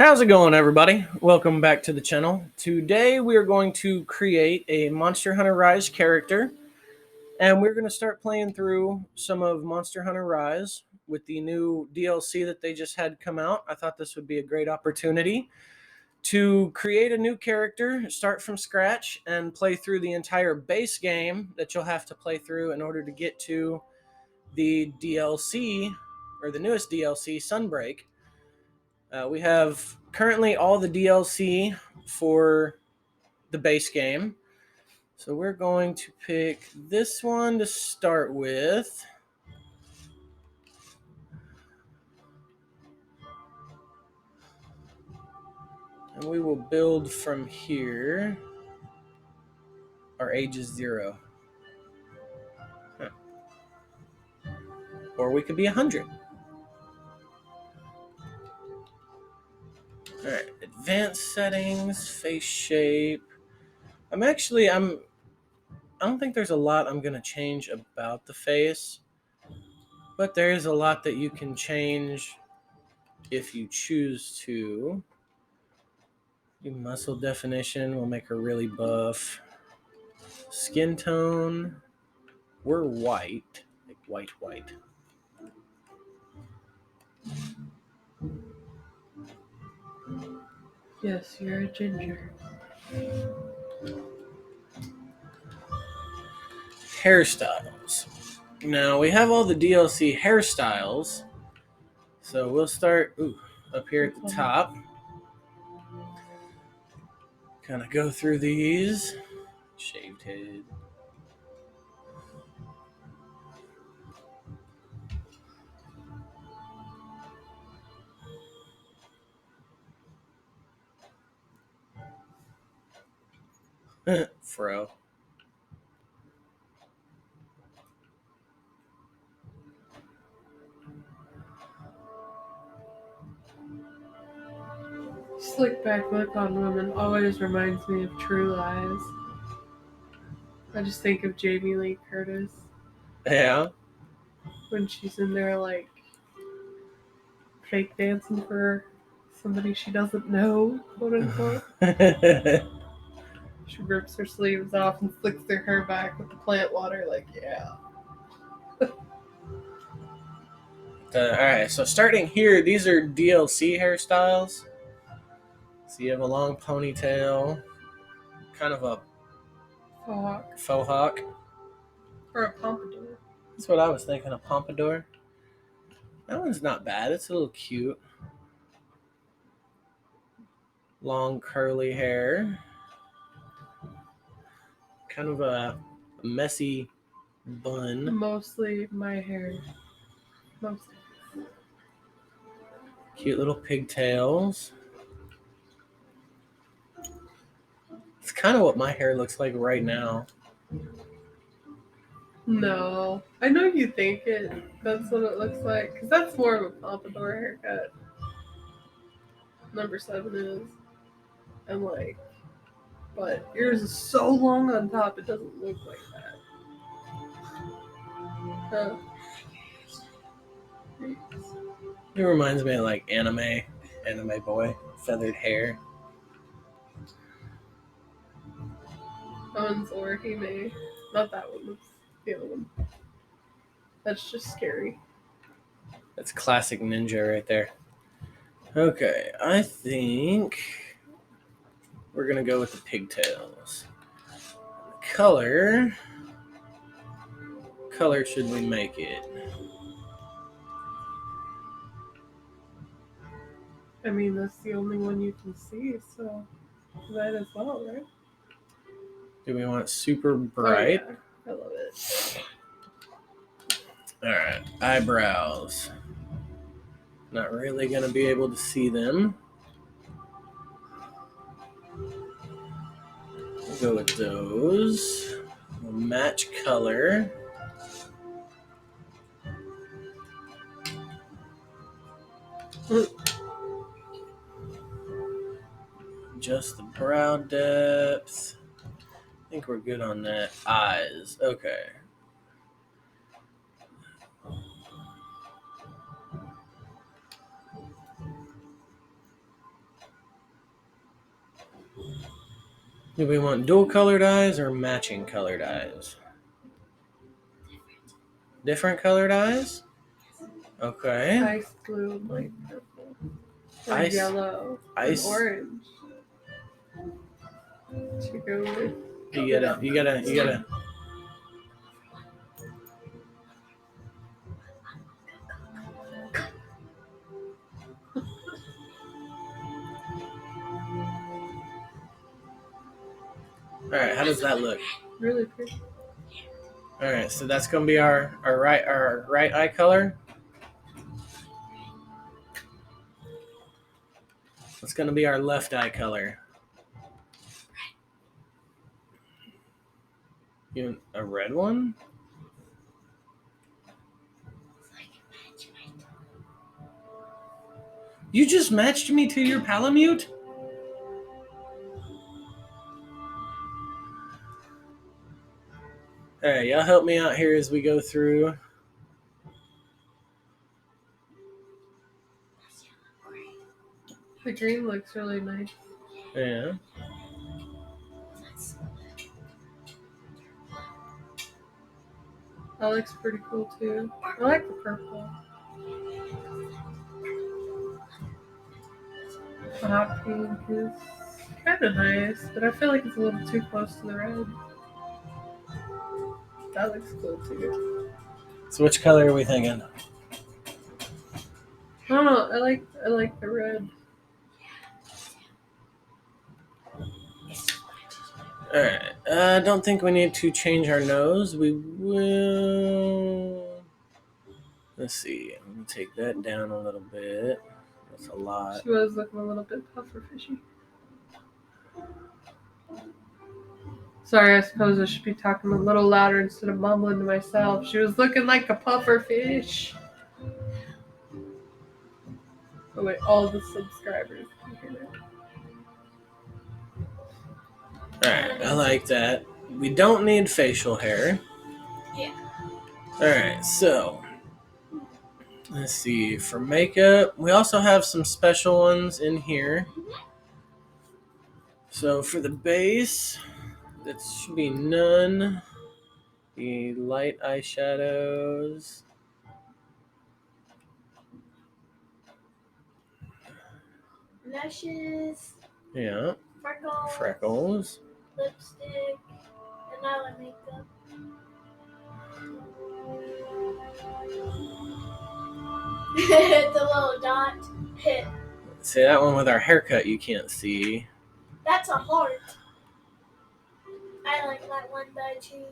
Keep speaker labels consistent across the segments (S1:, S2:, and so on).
S1: How's it going, everybody? Welcome back to the channel. Today we are going to create a Monster Hunter Rise character, and we're going to start playing through some of Monster Hunter Rise with the new DLC that they just had come out. I thought this would be a great opportunity to create a new character, start from scratch, and play through the entire base game that you'll have to play through in order to get to the DLC, or the newest DLC, Sunbreak. We have currently all the DLC for the base game. So we're going to pick this one to start with. And we will build from here. Our age is 0. Huh. Or we could be 100. Alright, advanced settings, face shape. I don't think there's a lot I'm going to change about the face. But there is a lot that you can change if you choose to. Muscle definition will make her really buff. Skin tone, we're white, like white.
S2: Yes, you're a ginger.
S1: Hairstyles. Now we have all the DLC hairstyles, so we'll start up here at the top. Kind of go through these. Shaved head. Fro.
S2: Slick back look on women always reminds me of True Lies. I just think of Jamie Lee Curtis
S1: Yeah.
S2: when she's in there like fake dancing for somebody she doesn't know, quote unquote. She rips her sleeves off and flicks their hair back with the plant water, like, yeah.
S1: Alright, so starting here, these are DLC hairstyles. So you have a long ponytail, kind of a faux hawk.
S2: Or a pompadour.
S1: That's what I was thinking, a pompadour. That one's not bad. It's a little cute. Long curly hair. Kind of a messy bun.
S2: Mostly my hair. Mostly.
S1: Cute little pigtails. It's kind of what my hair looks like right now.
S2: No. I know you think it. That's what it looks like. Because that's more of a pompadour haircut. Number 7 is. And like, but yours is so long on top, it doesn't look like that. Huh.
S1: It reminds me of like anime boy, feathered hair.
S2: One's Orihime. Not that one, that's the other one. That's just scary.
S1: That's classic ninja right there. Okay, I think we're gonna go with the pigtails. Color should we make it?
S2: I mean, that's the only one you can see, so might as well, right?
S1: Do we want super bright?
S2: Oh, yeah. I love it.
S1: Alright, eyebrows. Not really gonna be able to see them. We'll go with those. We'll match color. Just the brow depth. I think we're good on that. Eyes. Okay. Do we want dual colored eyes or matching colored eyes? Different colored eyes? Okay.
S2: Ice blue and light purple. Or
S1: Ice-
S2: yellow.
S1: ice-
S2: And orange. To go with.
S1: You gotta. All right, how does that look?
S2: Really pretty.
S1: All right, so that's gonna be our right eye color. That's gonna be our left eye color. You a red one? You just matched me to your Palamute? Alright, y'all help me out here as we go through.
S2: The green looks really nice.
S1: Yeah.
S2: That looks pretty cool too. I like the purple. The hot pink is kind of nice, but I feel like it's a little too close to the red. That looks cool too.
S1: So which color are we thinking?
S2: I don't know. I like the red.
S1: Alright. I don't think we need to change our nose. We will. Let's see. Let me take that down a little bit. That's a lot.
S2: She was looking a little bit puffer fishy. Sorry, I suppose I should be talking a little louder instead of mumbling to myself. She was looking like a puffer fish. Oh wait, all the subscribers can hear that.
S1: Alright, I like that. We don't need facial hair.
S3: Yeah.
S1: Alright, so let's see. For makeup, we also have some special ones in here. So for the base, that should be none. The light eyeshadows.
S3: Lashes,
S1: Yeah, freckles.
S3: lipstick, and eye makeup. The little dot.
S1: See, that one with our haircut you can't see.
S3: That's a heart. I like that one better too.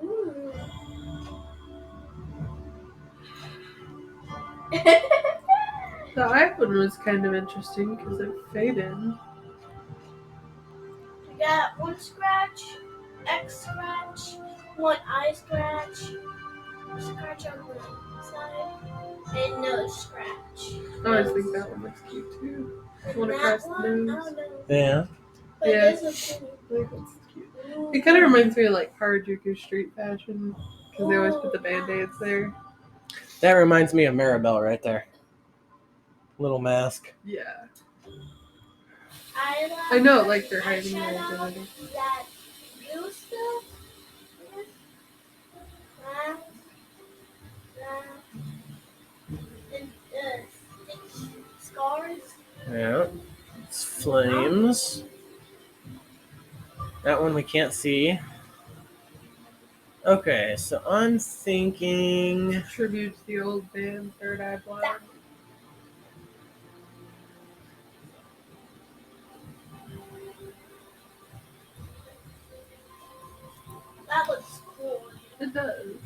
S3: Ooh.
S2: The eye one was kind of interesting because it faded.
S3: We got one scratch, X scratch, one eye scratch, scratch on the side, and nose scratch.
S2: I always think that one looks cute too.
S3: And
S2: One
S3: that
S2: across the
S3: one,
S2: nose.
S3: I don't know.
S1: Yeah.
S3: But
S2: Yeah.
S3: this looks pretty.
S2: I think that's cute. It kind of reminds me of like Harajuku street fashion because they always put the band-aids there.
S1: That reminds me of Maribel right there. Little mask.
S2: Yeah.
S3: I
S2: know, like they're hiding their
S3: eyeshadow
S2: identity.
S3: that blue stuff. And scars.
S1: Yeah. It's flames. That one we can't see. Okay, so I'm thinking.
S2: Tribute to the old band Third Eye Blind.
S3: That looks cool.
S2: It does.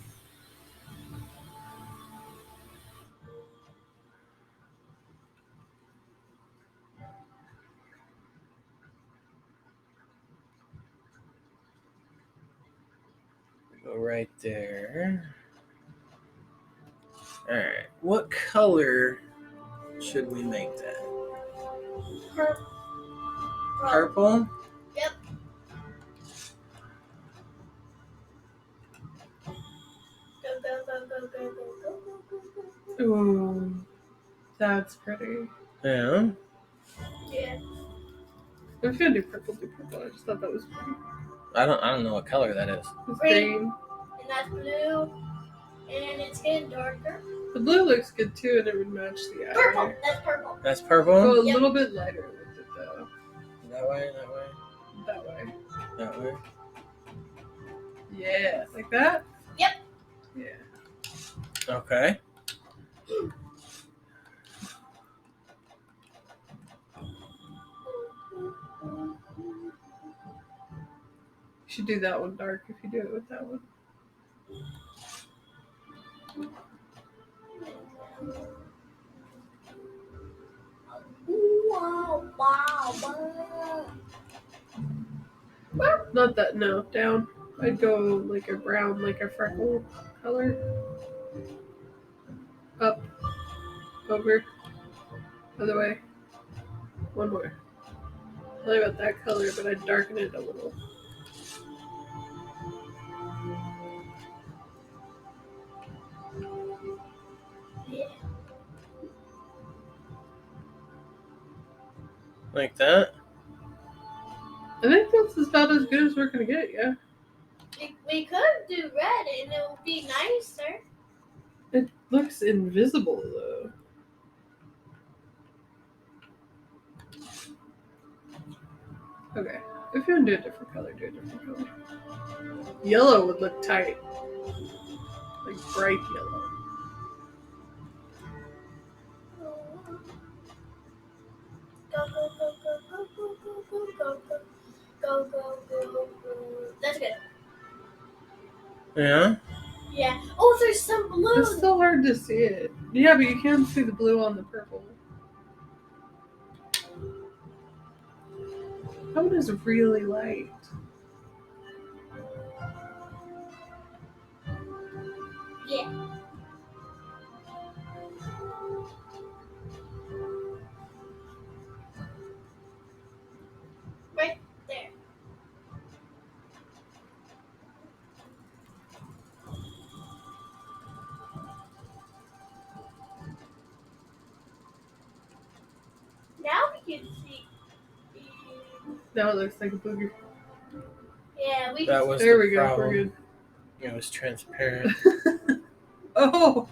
S1: Go right there. Alright. What color should we make that?
S3: Purple.
S1: Purple?
S3: Yep. Go, go, go, go, go, go, go, go, go, go.
S2: Ooh, that's pretty.
S1: Yeah.
S3: Yeah.
S2: If you're gonna do purple. I just thought that was pretty.
S1: I don't know what color that is.
S2: It's
S3: Green.
S2: green.
S3: And that's blue. And it's getting darker.
S2: The blue looks good too, and it would match the eye.
S3: Purple. That's purple.
S1: That's purple.
S2: Go a
S3: Yep.
S2: little bit lighter with it though.
S1: That way. That way.
S2: That way.
S1: That way.
S2: Yeah, like that.
S3: Yep.
S2: Yeah.
S1: Okay.
S2: You should do that one dark if you do it with that one.
S3: Wow, wow, wow.
S2: Not that. No, down. I'd go like a brown, like a freckle color. Up. Over. Other way. One more. Sorry about that color, but I'd darken it a little.
S3: Yeah.
S1: Like that.
S2: I think that's about as good as we're gonna get, yeah.
S3: We could do red and it would be nicer.
S2: It looks invisible though. Okay. If you want to do a different color, do a different color. Yellow would look tight. Like bright yellow.
S3: Go, go, go, go, go, go, go, go, go, go. Go, go, go, go. That's good.
S1: Yeah.
S3: Yeah. Oh, there's some blue.
S2: It's still hard to see it. Yeah, but you can see the blue on the purple. That one is really light.
S3: Yeah. Right there. Now we can see.
S2: Now it looks like a booger.
S3: Yeah, we
S1: That
S3: can
S1: was
S2: There
S1: the
S2: we go.
S1: problem.
S2: We're good.
S1: It was transparent.
S2: Oh!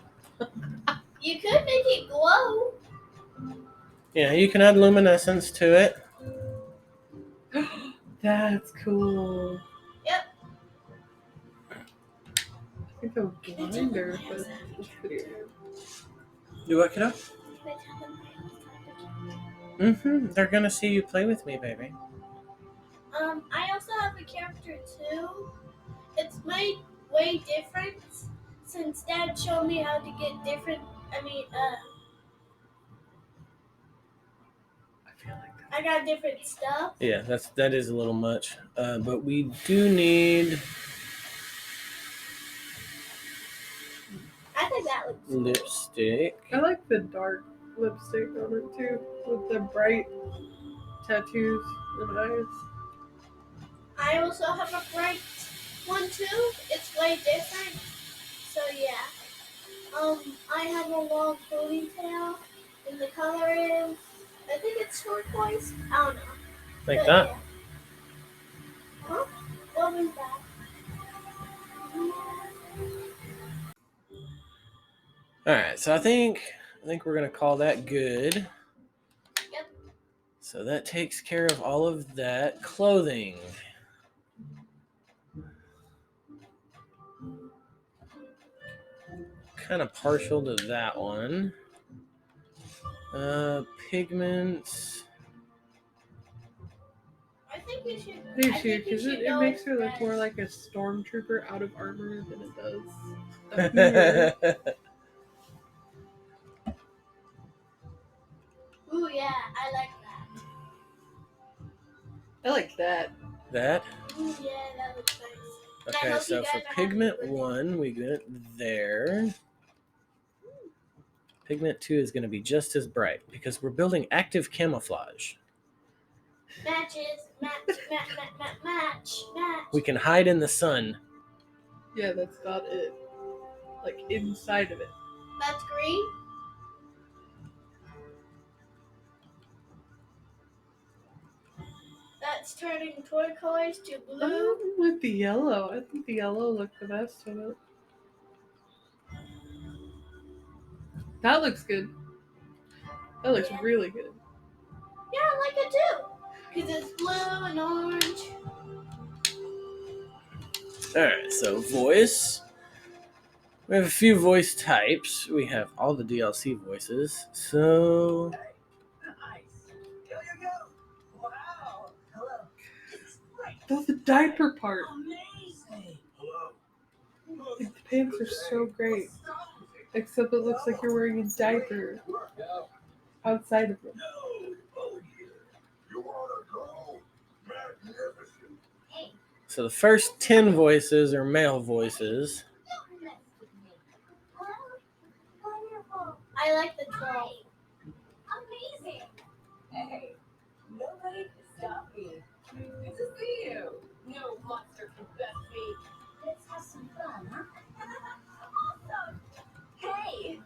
S3: You could make it glow.
S1: Yeah, you can add luminescence to it.
S2: That's cool.
S3: Yep.
S2: I think I'm blinder, but it's pretty weird.
S1: Do what, kiddo?
S3: Can I tell them I also have a
S1: They're gonna see you play with me, baby.
S3: I also have a character too. It's made way different since Dad showed me how to get different.
S2: I feel like
S3: I got different stuff.
S1: Yeah, that is a little much. But we do need
S3: I think that looks cool.
S1: lipstick.
S2: I like the dark lipstick on it too, with the bright tattoos and eyes.
S3: I also have a bright one too. It's way different. So yeah. I have a long ponytail, and the color is, I think it's turquoise. I don't know.
S1: Like
S3: But,
S1: that?
S3: yeah. Huh? What was that?
S1: Alright, so I think we're gonna call that good.
S3: Yep.
S1: So that takes care of all of that. Clothing. Kind of partial to that one. Pigments.
S3: I think we should.
S2: Me
S3: I
S2: too,
S3: think we
S2: because
S3: should
S2: it
S3: go
S2: makes her look
S3: red.
S2: more like a stormtrooper out of armor than it does up here.
S3: Ooh yeah, I like that.
S2: I like that.
S1: That.
S3: Ooh yeah, that looks nice. And I
S1: Okay,
S3: hope
S1: so
S3: you
S1: for
S3: guys are happy
S1: pigment
S3: with it.
S1: 1, we get it there. Pigment 2 is going to be just as bright because we're building active camouflage.
S3: Matches, match.
S1: We can hide in the sun.
S2: Yeah, that's not it. Like inside of it.
S3: That's green. that's turning turquoise to blue.
S2: I'm with the yellow. I think the yellow looked the best with it. That looks good. That looks
S3: Yeah.
S2: really good.
S3: Yeah, I like it too. Because it's blue and orange.
S1: Alright, so voice. We have a few voice types. We have all the DLC voices. So
S4: Nice. Here you go. Wow. Hello. It's great.
S2: Oh, the diaper part.
S4: Amazing. Hello.
S2: Like, the pants are so great. Except it looks like you're wearing a diaper outside of them.
S1: so the first 10 voices are male voices.
S3: I like the 12.
S5: Amazing. Hey, nobody can stop me. Good to see you. No monster can best me. Let's have some fun, huh? Awesome. Hey,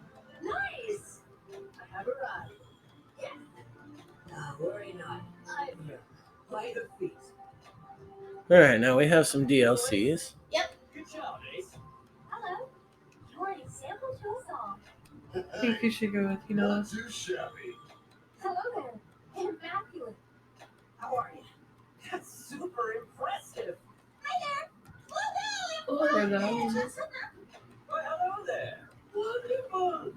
S5: nice. I have arrived. Yes. No, worry not. I'm here. By the feet.
S1: Alright, now we have some DLCs.
S4: Good job, Ace.
S5: Hello. You're an example to us all.
S2: I think you should go with, you know,
S6: Not too shabby.
S5: Hello there. Immaculate.
S4: How are you? That's super impressive.
S5: Hi there.
S2: or that one.
S4: Well, hello there. Wonderful.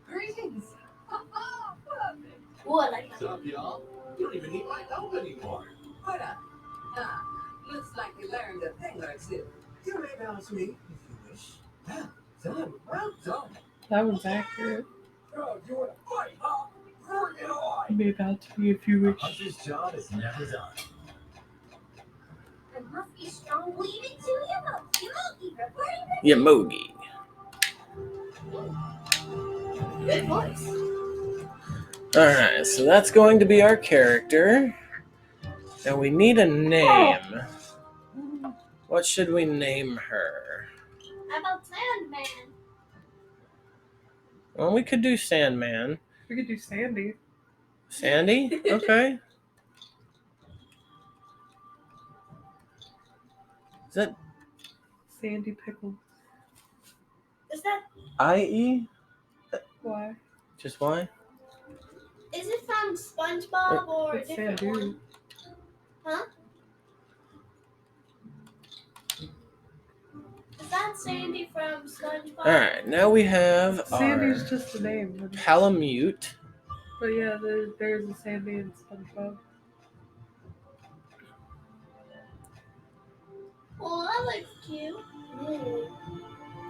S5: Greetings. Perfect.
S3: Ooh, I like
S6: What's
S3: that
S6: up,
S3: one.
S6: y'all? You don't even need my help anymore.
S5: What up? Looks like you learned a thing or two.
S4: You may bow to me if you wish. Well done. Well done.
S2: That one's accurate.
S4: Oh, you want to fight, huh? Bring it on.
S2: You may bow to me if you
S4: A
S2: wish.
S4: hunter's job is never done.
S5: There must be strong bleeding to Yamogi reporting that
S1: Yamogi.
S3: Good voice.
S1: Alright, so that's going to be our character. And we need a name. What should we name her?
S3: How about Sandman?
S1: Well, we could do Sandman.
S2: We could do Sandy.
S1: Sandy? Okay. Is that
S2: Sandy Pickle.
S3: Is that?
S1: IE?
S2: Why?
S1: Just why?
S3: Is it from SpongeBob or a
S2: It's
S3: different
S2: Sandy.
S3: one? Huh? Is that Sandy from SpongeBob?
S1: Alright, now we have
S2: Sandy's
S1: our
S2: just a name.
S1: Palamute.
S2: But yeah, there's a Sandy and SpongeBob.
S3: Oh, that looks cute. Ooh.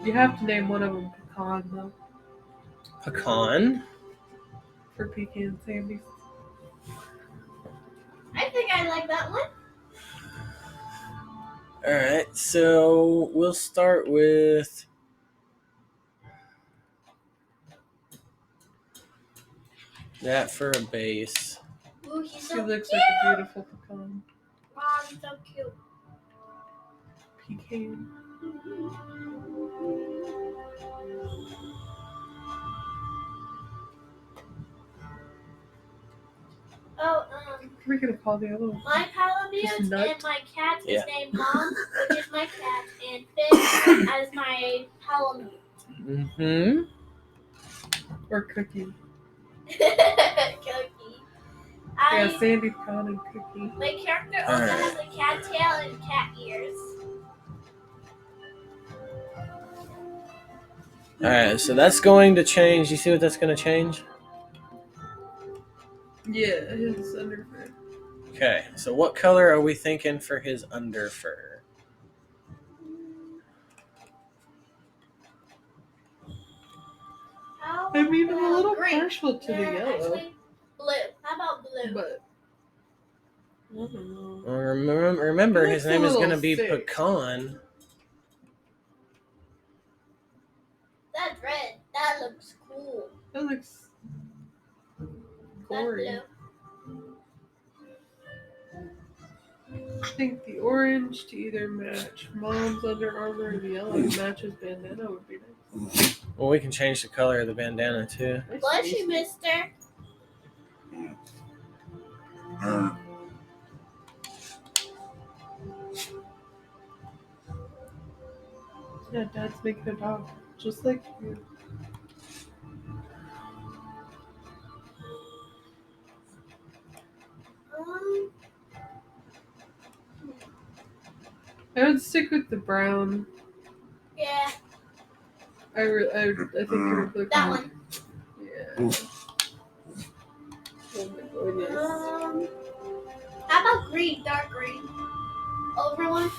S2: You have to name one of them Pecan, though,
S1: Pecan.
S2: for Pecan Sandy.
S3: I think I like that one.
S1: Alright, so we'll start with that for a base.
S3: Ooh, he's
S2: She
S3: so
S2: looks
S3: cute.
S2: like a beautiful pecan.
S3: Wow, he's so cute.
S2: Pecan.
S3: Oh,
S2: What are we gonna call the other one?
S3: my Palamute
S2: Just nut?
S3: and my cat
S1: Yeah.
S3: is named Mom, which is my cat, and Finn as my Palamute.
S1: Mm-hmm.
S2: Or Cookie.
S3: Cookie.
S2: Yeah, Sandy, Pecan, and Cookie.
S3: My character also
S1: Alright.
S3: has a cat tail and cat ears.
S1: Alright, so that's going to change. You see what that's going to change?
S2: Yeah, his underfur.
S1: Okay, so what color are we thinking for his underfur?
S3: How
S2: I mean, I'm a
S3: about
S2: little
S3: green?
S2: partial to the
S3: Yeah,
S2: yellow,
S3: actually, blue. How about blue?
S2: but I don't know.
S1: Well, remember
S2: He
S1: his
S2: looks a
S1: name is going to
S2: little
S1: be
S2: sick.
S1: Pecan.
S3: That's red. That looks cool.
S2: That looks
S3: That's
S2: gory.
S3: blue.
S2: I think the orange to either match Mom's Under Armour or the yellow to match his bandana would be nice.
S1: Well, we can change the color of the bandana too.
S2: Nice
S3: Bless
S2: face.
S3: you, mister.
S2: Yeah, Dad's making a dog, just like you.
S3: Um,
S2: I would stick with the brown.
S3: yeah,
S2: I think it would look
S3: that
S2: more.
S3: one.
S2: Yeah. Oh my goodness.
S3: How about green, dark green? Over one.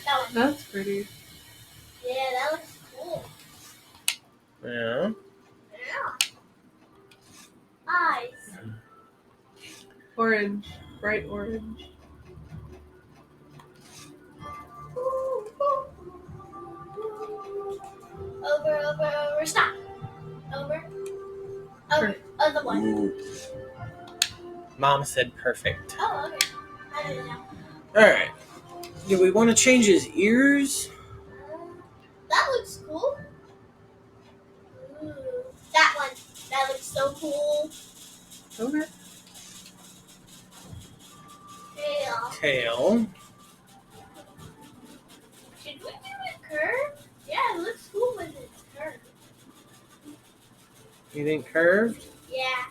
S3: That one.
S2: That's pretty.
S3: Yeah, that looks cool.
S1: Yeah.
S3: Yeah. Eyes.
S2: Orange. Bright orange.
S3: Over. Stop. Over. Other one.
S1: Mom said perfect.
S3: Oh, okay. I didn't know.
S1: All right. Do we want to change his ears?
S3: That looks cool. Ooh, that one. That looks so cool.
S2: Okay.
S3: Tail.
S1: Tail.
S3: Should we do it curved? Yeah, it looks cool when it's curved.
S1: You think curved?
S3: Yeah.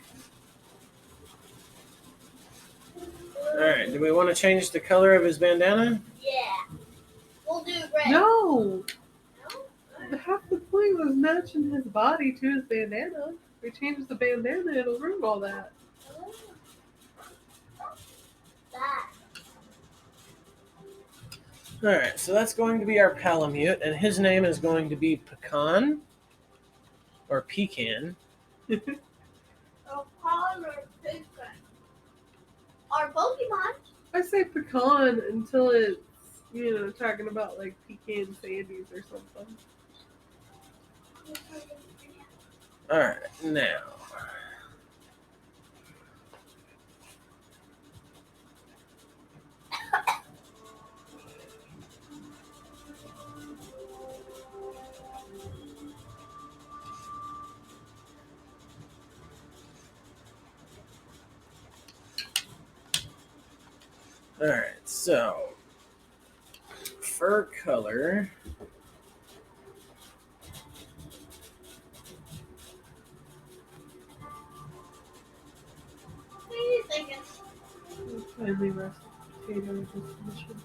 S1: All right. Do we want to change the color of his bandana?
S3: Yeah. We'll do red.
S2: No!
S3: No?
S2: Half the point was matching his body to his bandana. If we change the bandana, it'll ruin all that.
S3: Oh. That.
S1: All right. So that's going to be our Palamute, and his name is going to be Pecan or Pecan.
S3: Or Paul or Piglet. Our Pokemon.
S2: I say pecan until it's, talking about like pecan sandies or something.
S1: All right. Now. All right. So fur color.
S3: What are you thinking?
S2: Finally, rest potato definition.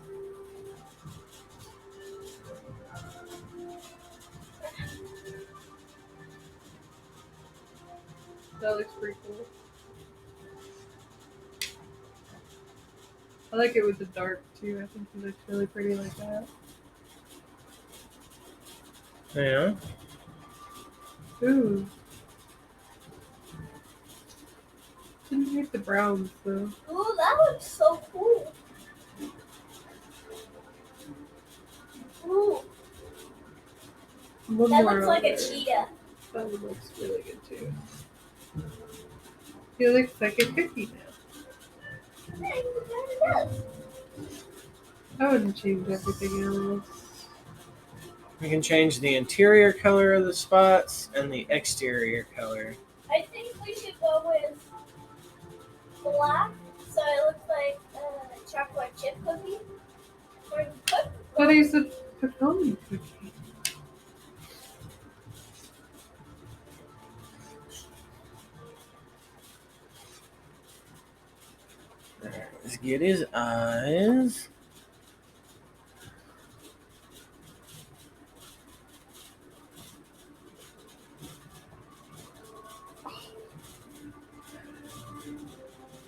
S2: That looks pretty cool. I like it with the dark too. I think it looks really pretty like that.
S1: Yeah.
S2: Ooh. Didn't hate the browns though.
S3: Ooh, that looks so cool. Ooh,
S2: One
S3: that
S2: more
S3: looks like a
S2: over.
S3: cheetah.
S2: That one looks really good too. He looks like a cookie now.
S3: Yeah, it does.
S2: I wouldn't change everything else.
S1: We can change the interior color of the spots and the exterior color.
S3: I think we should go with black, so it looks like a chocolate chip cookie. Or cook.
S2: But he's a pecan cookie.
S1: Alright, let's get his eyes.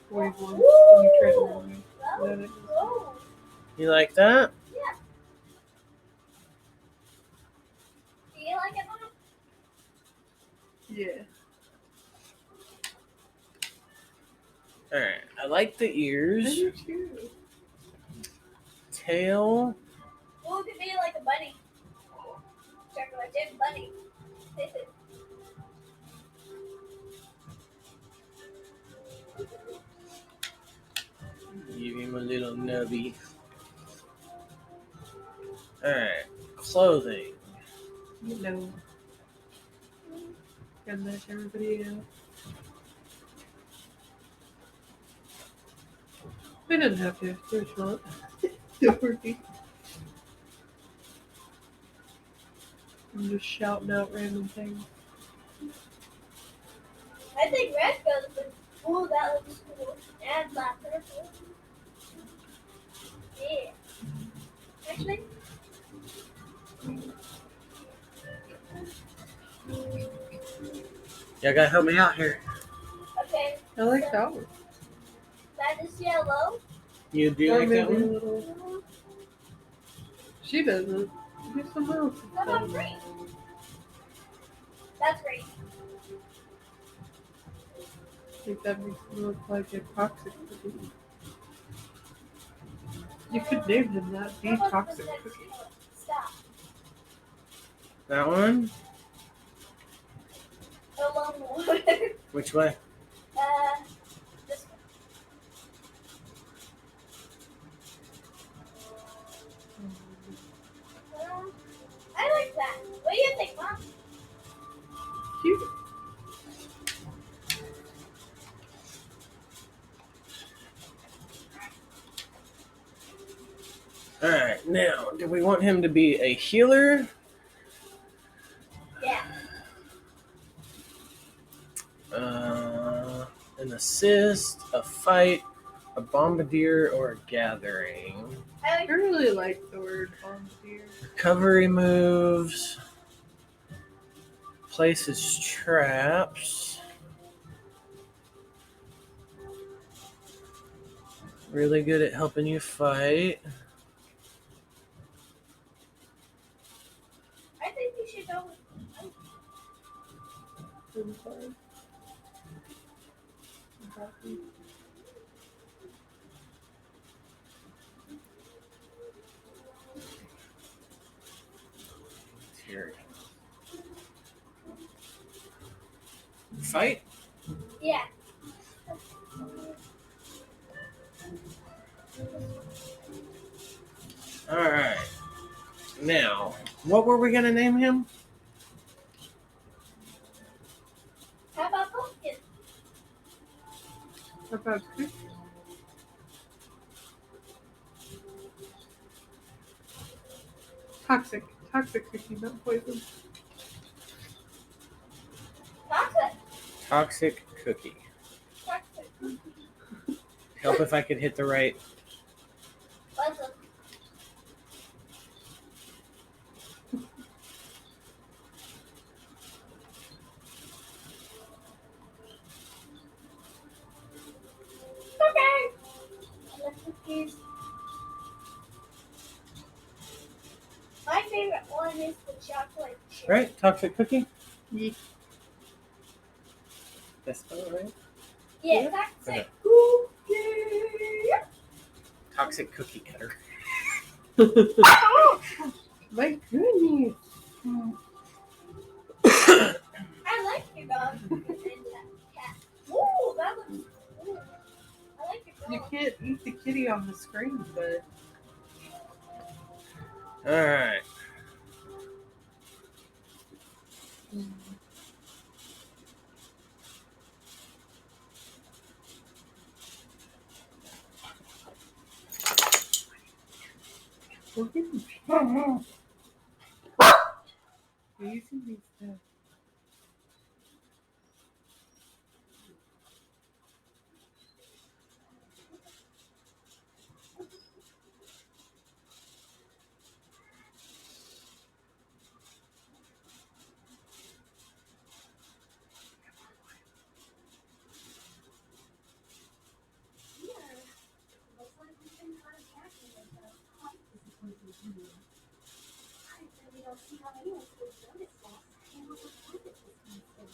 S2: Wait one. Let me try the wrong way.
S3: That
S2: Let
S3: looks
S2: it-
S3: cool.
S1: You like that?
S3: Do you like it, Mom?
S2: Yeah.
S1: Alright, I like the
S2: I
S1: ears.
S2: do too.
S1: Tail.
S3: Ooh, it could be like a bunny. Chocolate chip bunny.
S1: Give him a little nubby. Alright, clothing.
S2: You know. Gotta match everybody else. We didn't have to. Do what you want. Don't worry. I'm just shouting out random things.
S3: I think red goes with. Ooh, that looks cool. And black purple. Yeah. Actually,
S1: Y'all gotta help me out here.
S3: okay.
S2: I like that one.
S3: That is yellow.
S1: You do
S2: Or
S1: like that
S2: maybe a
S1: one?
S2: little. She doesn't. Maybe someone else.
S3: What about green? That's green.
S2: I think that makes it look like a toxic cookie. You could name him that. The
S3: What about
S2: toxic
S3: the next
S2: cookie.
S3: color? Stop.
S1: That one?
S3: The long one.
S1: Which way?
S3: This one. I like that. What do you think, Mom?
S2: Cute.
S1: Alright, now, do we want him to be a healer?
S3: Yeah.
S1: An assist, a fight, a bombardier, or a gathering?
S3: I
S2: I
S3: like
S2: really like the word bombardier.
S1: Recovery moves. Places traps. Really good at helping you fight.
S3: I think we should go with
S2: Inside. Exactly.
S1: Here. Fight?
S3: yeah.
S1: Alright. Now, what were we gonna name him?
S3: How about pumpkin?
S2: What about cookie? Toxic. Toxic cookie, not poison.
S3: Chocolate.
S1: Toxic Cookie.
S3: Chocolate.
S1: Help if I could hit the right.
S3: What's a okay. I love cookies. My favorite one is the chocolate chip.
S1: Right? Toxic Cookie?
S2: Yeah.
S1: That's all right.
S3: Yeah, that's
S1: Okay.
S3: it. Cookie.
S1: Toxic Cookie Cutter.
S2: My goodness.
S3: I like your dog and that cat. Ooh, that looks cool. I like your
S2: You
S3: dog.
S2: can't eat the kitty on the screen, but
S1: Alright.
S2: look at me. Using these stuff.
S5: Looks like we've been kind of packing with us. Quite disappointing to me. I really don't see how anyone could have noticed us and was appointed this kind of thing.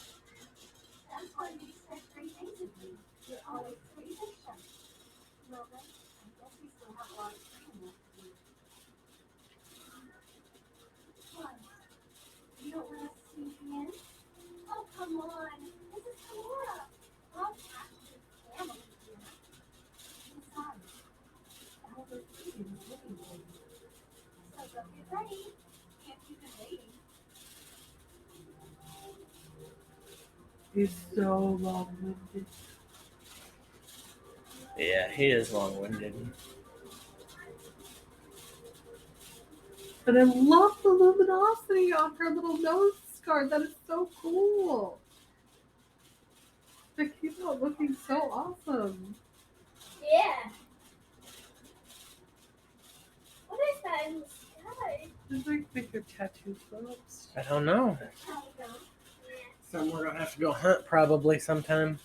S5: That's why we expect great things of you. You're always pretty patient. Well then, I guess we still have a lot of training left to do. What? You don't want us to sneak in? Oh, come on. This is Laura. I'll pack with family here. Besides, Albert Eden is looking for you. So go get ready. Can't keep him waiting.
S2: He's so long-winded.
S1: Yeah, he is long-winded.
S2: And I love the luminosity on her little nose scar. That is so cool. It came out looking so awesome.
S3: Yeah. What is that in the sky?
S2: It's like make your tattoo floats.
S1: I don't know.
S3: I don't know. Yeah.
S1: Somewhere I'll have to go hunt probably sometime.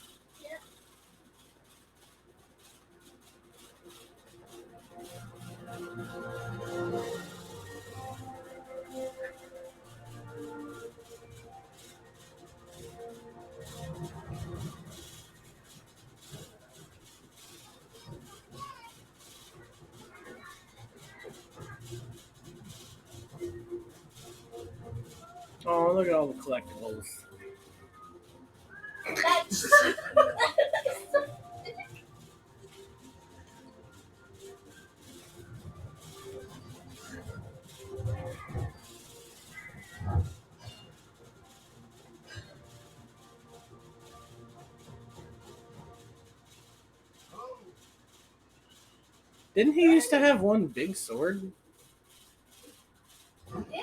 S1: Oh, look at all the collectibles.
S3: That's
S6: Oh,
S1: Didn't he used to have one big sword?
S3: yeah.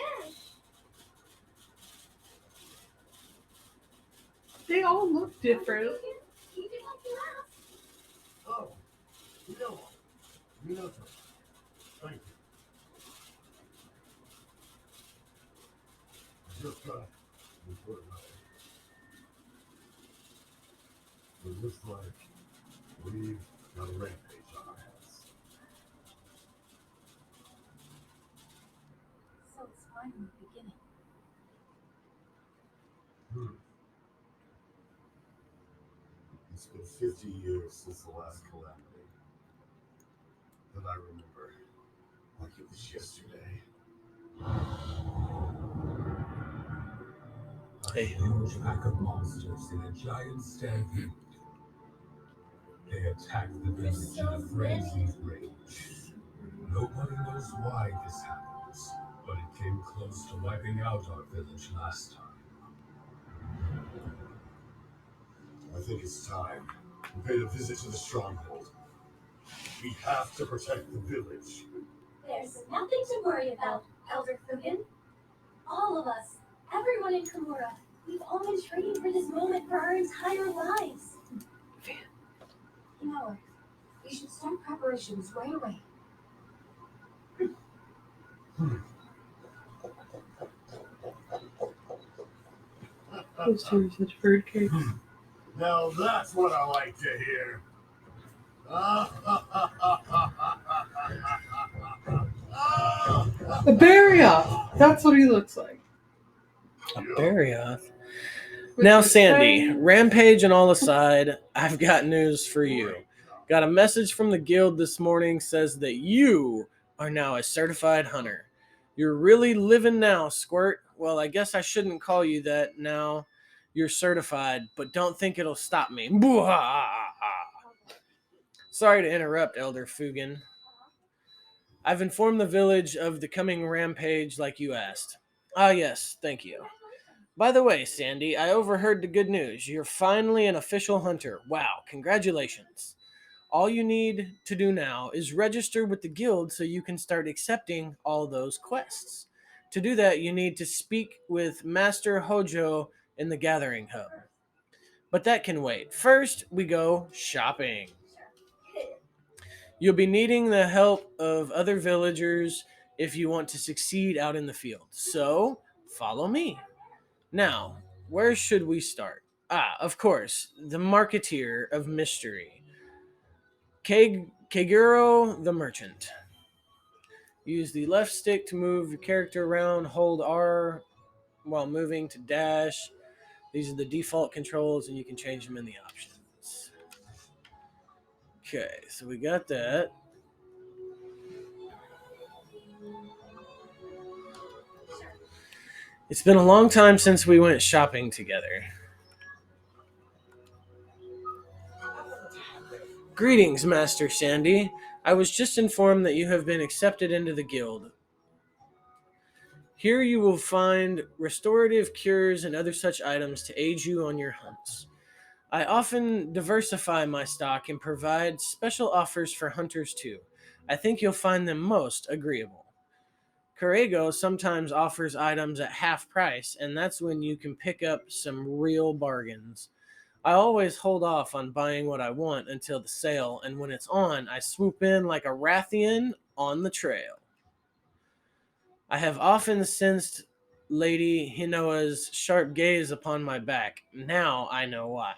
S2: They all look different.
S5: He did like you asked.
S6: oh. Minato. Thank you. Just got report now. It looks like we've got a rampage on our hands.
S5: So it's finally beginning.
S6: It's been 50 years since the last calamity. And I remember like it was yesterday.
S1: Hey.
S7: A huge pack of monsters in a giant stampede. They attacked the village in a frenzied rage. Nobody knows why this happens, but it came close to wiping out our village last time.
S6: I think it's time we paid a visit to the stronghold. We have to protect the village.
S5: There's nothing to worry about, Elder Fugen. All of us, everyone in Kimura, we've all been training for this moment for our entire lives. You know, we should start preparations right away.
S2: Those two are such bird cakes.
S6: Now that's what I like to hear.
S2: A Barioth! That's what he looks like.
S1: A Barioth.
S2: With
S1: Now,
S2: the
S1: Sandy,
S2: shiny-
S1: rampage and all aside, I've got news for you. Got a message from the guild this morning, says that you are now a certified hunter. You're really living now, Squirt. Well, I guess I shouldn't call you that now. You're certified, but don't think it'll stop me. Sorry to interrupt, Elder Fugen. I've informed the village of the coming rampage like you asked. Ah, yes, thank you. By the way, Sandy, I overheard the good news. You're finally an official hunter. Wow, congratulations. All you need to do now is register with the guild so you can start accepting all those quests. To do that, you need to speak with Master Hojo in the Gathering Hub. But that can wait. First, we go shopping. You'll be needing the help of other villagers if you want to succeed out in the field. So, follow me. Now, where should we start? Ah, of course, the Marketeer of Mystery. Kaguro the Merchant. Use the left stick to move your character around. Hold R while moving to dash. These are the default controls, and you can change them in the options. Okay, so we got that. It's been a long time since we went shopping together. Greetings, Master Sandy. I was just informed that you have been accepted into the guild. Here you will find restorative cures and other such items to aid you on your hunts. I often diversify my stock and provide special offers for hunters too. I think you'll find them most agreeable. Corrego sometimes offers items at half price, and that's when you can pick up some real bargains. I always hold off on buying what I want until the sale, and when it's on, I swoop in like a Rathian on the trail. I have often sensed Lady Hinoa's sharp gaze upon my back. Now I know why.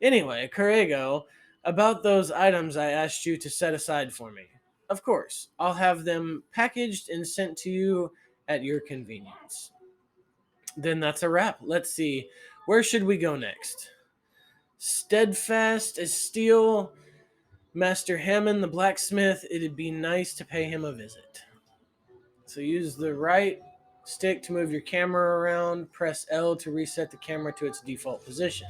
S1: Anyway, Corrego, about those items I asked you to set aside for me. Of course, I'll have them packaged and sent to you at your convenience. Then that's a wrap. Let's see. Where should we go next? Steadfast as steel, Master Hammond the blacksmith. It'd be nice to pay him a visit. So use the right stick to move your camera around. Press L to reset the camera to its default position.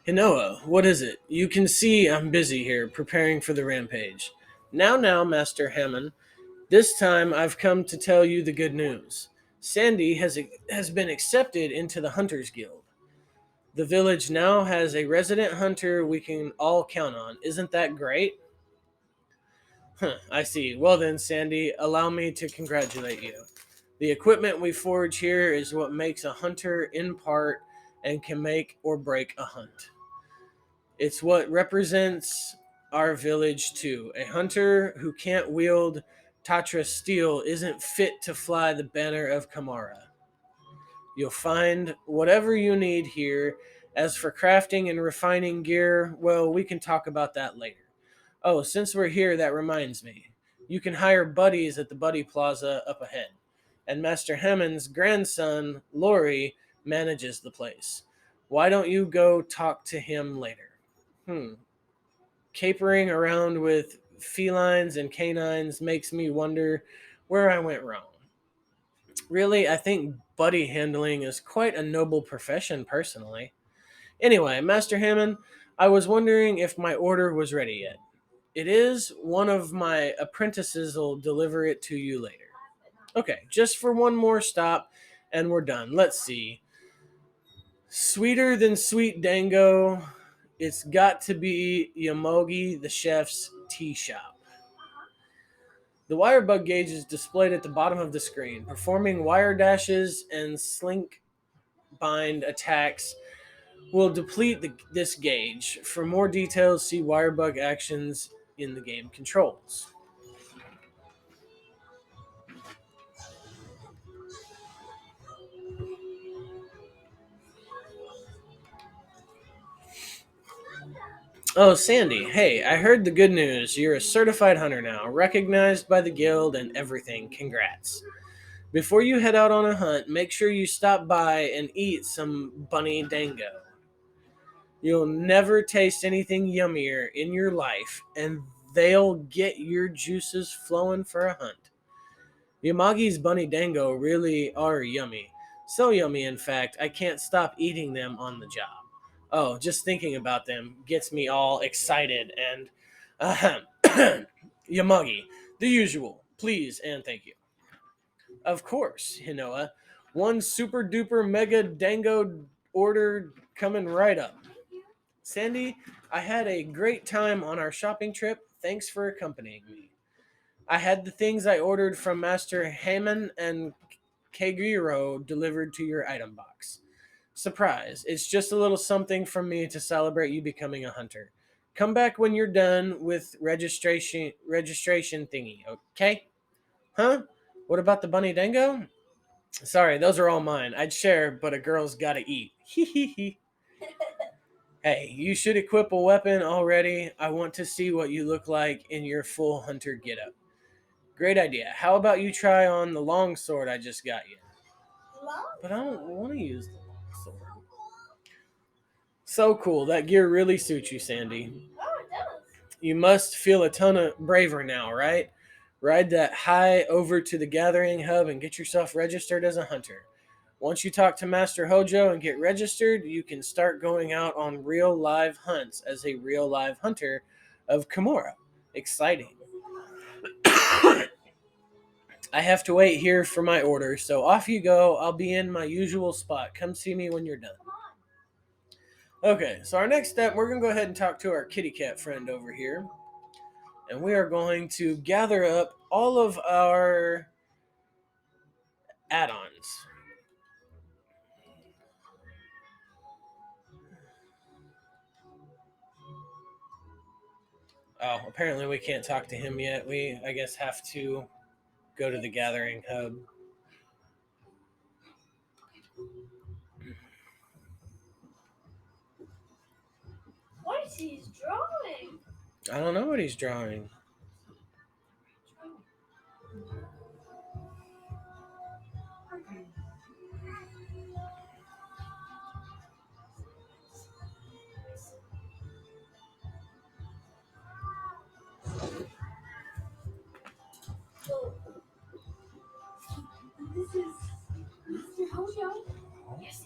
S1: Hinoa, what is it? You can see I'm busy here, preparing for the rampage. Now, Master Hammond. This time I've come to tell you the good news. Sandy has been accepted into the Hunters Guild. The village now has a resident hunter we can all count on. Isn't that great? I see. Well then, Sandy, allow me to congratulate you. The equipment we forge here is what makes a hunter in part and can make or break a hunt. It's what represents our village too. A hunter who can't wield Tatra steel isn't fit to fly the banner of Kamara. You'll find whatever you need here. As for crafting and refining gear, well, we can talk about that later. Oh, since we're here, that reminds me. You can hire buddies at the Buddy Plaza up ahead. And Master Hammond's grandson, Lori, manages the place. Why don't you go talk to him later? Capering around with felines and canines makes me wonder where I went wrong. Really, I think buddy handling is quite a noble profession, personally. Anyway, Master Hammond, I was wondering if my order was ready yet. It is. One of my apprentices will deliver it to you later. Okay, just for one more stop, and we're done. Let's see. Sweeter than sweet dango. It's got to be Yamogi, the chef's tea shop. The wire bug gauge is displayed at the bottom of the screen. Performing wire dashes and slink bind attacks will deplete this gauge. For more details, see wire bug actions in the game controls. Oh, Sandy, hey, I heard the good news. You're a certified hunter now, recognized by the guild and everything. Congrats. Before you head out on a hunt, make sure you stop by and eat some bunny dango. You'll never taste anything yummier in your life, and they'll get your juices flowing for a hunt. Yamagi's bunny dango really are yummy. So yummy, in fact, I can't stop eating them on the job. Oh, just thinking about them gets me all excited and Yamagi, the usual. Please and thank you. Of course, Hinoa. One super duper mega dango order coming right up. Sandy, I had a great time on our shopping trip. Thanks for accompanying me. I had the things I ordered from Master Hammond and Kagiro delivered to your item box. Surprise. It's just a little something from me to celebrate you becoming a hunter. Come back when you're done with registration thingy, okay? Huh? What about the bunny dango? Sorry, those are all mine. I'd share, but a girl's gotta eat. Hee hee hee. Hey, you should equip a weapon already. I want to see what you look like in your full hunter getup. Great idea. How about you try on the long sword I just got you? But I don't want to use the long sword. So cool. That gear really suits you, Sandy.
S3: Oh, it does.
S1: You must feel a ton of braver now, right? Ride that high over to the gathering hub and get yourself registered as a hunter. Once you talk to Master Hojo and get registered, you can start going out on real live hunts as a real live hunter of Kimura. Exciting. I have to wait here for my order, so off you go. I'll be in my usual spot. Come see me when you're done. Okay, so our next step, we're going to go ahead and talk to our kitty cat friend over here. And we are going to gather up all of our add-ons. Oh, apparently we can't talk to him yet. We, I guess, have to go to the gathering hub.
S3: What is he drawing?
S1: I don't know what he's drawing.
S3: Oh,
S5: This is Mr. Hojo. Yes,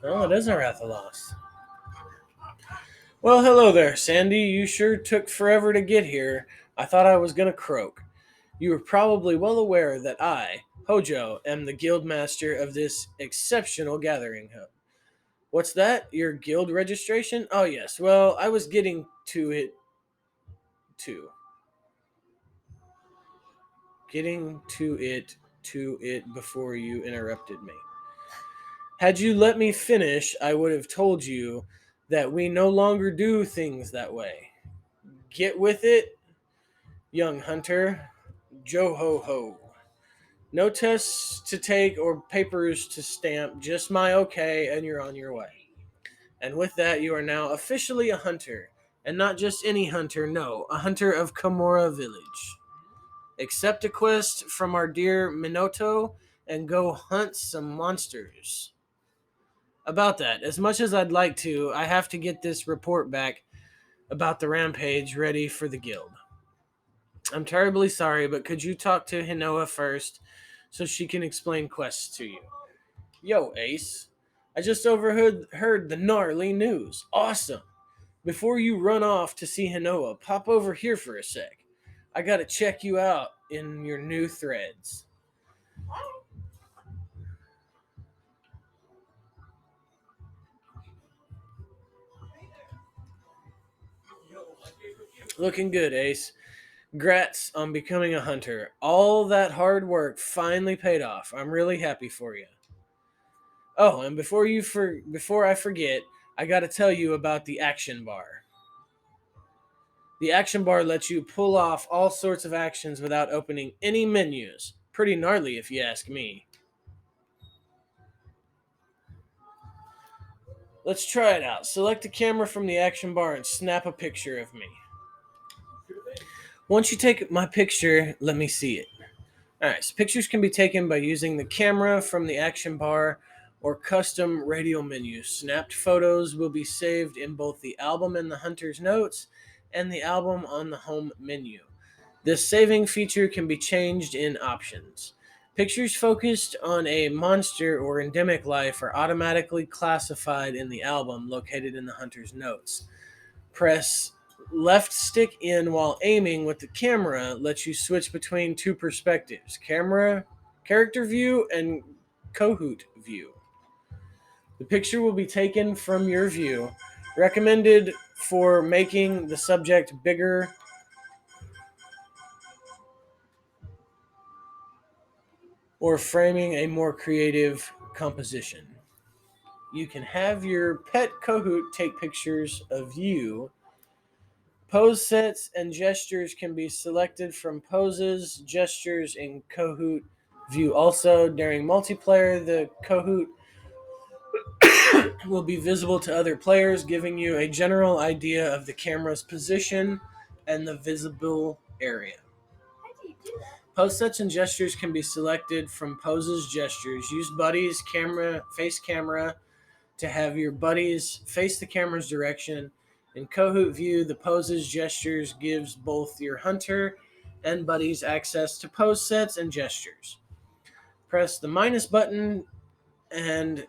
S1: Oh, it is a Rathalos. Well, hello there, Sandy. You sure took forever to get here. I thought I was going to croak. You are probably well aware that I, Hojo, am the guild master of this exceptional gathering hub. What's that? Your guild registration? Oh, yes. Well, I was getting to it too. Getting to it before you interrupted me. Had you let me finish, I would have told you that we no longer do things that way. Get with it, young hunter. Jo ho ho. No tests to take or papers to stamp, just my okay, and you're on your way. And with that, you are now officially a hunter. And not just any hunter, no, a hunter of Komora Village. Accept a quest from our dear Minoto and go hunt some monsters. About that, as much as I'd like to, I have to get this report back about the rampage ready for the guild. I'm terribly sorry, but could you talk to Hinoa first so she can explain quests to you? Yo, Ace. I just heard the gnarly news. Awesome. Before you run off to see Hinoa, pop over here for a sec. I gotta check you out in your new threads. Looking good, Ace. Grats on becoming a hunter. All that hard work finally paid off. I'm really happy for you. Oh, and before I forget, I got to tell you about the action bar. The action bar lets you pull off all sorts of actions without opening any menus. Pretty gnarly if you ask me. Let's try it out. Select a camera from the action bar and snap a picture of me. Once you take my picture, let me see it. Alright, so pictures can be taken by using the camera from the action bar or custom radial menus. Snapped photos will be saved in both the album in the Hunter's Notes and the album on the home menu. This saving feature can be changed in options. Pictures focused on a monster or endemic life are automatically classified in the album located in the Hunter's Notes. Press left stick in while aiming with the camera lets you switch between two perspectives: character view and Kahoot view. The picture will be taken from your view. Recommended for making the subject bigger or framing a more creative composition. You can have your pet Kahoot take pictures of you. Pose sets and gestures can be selected from poses, gestures in Kahoot view. Also, during multiplayer, the Kahoot will be visible to other players, giving you a general idea of the camera's position and the visible area.
S3: how do you do that?
S1: Pose sets and gestures can be selected from poses, gestures. Use buddies, face camera to have your buddies face the camera's direction. In Kahoot view, the poses gestures gives both your hunter and buddies access to pose sets and gestures. Press the minus button and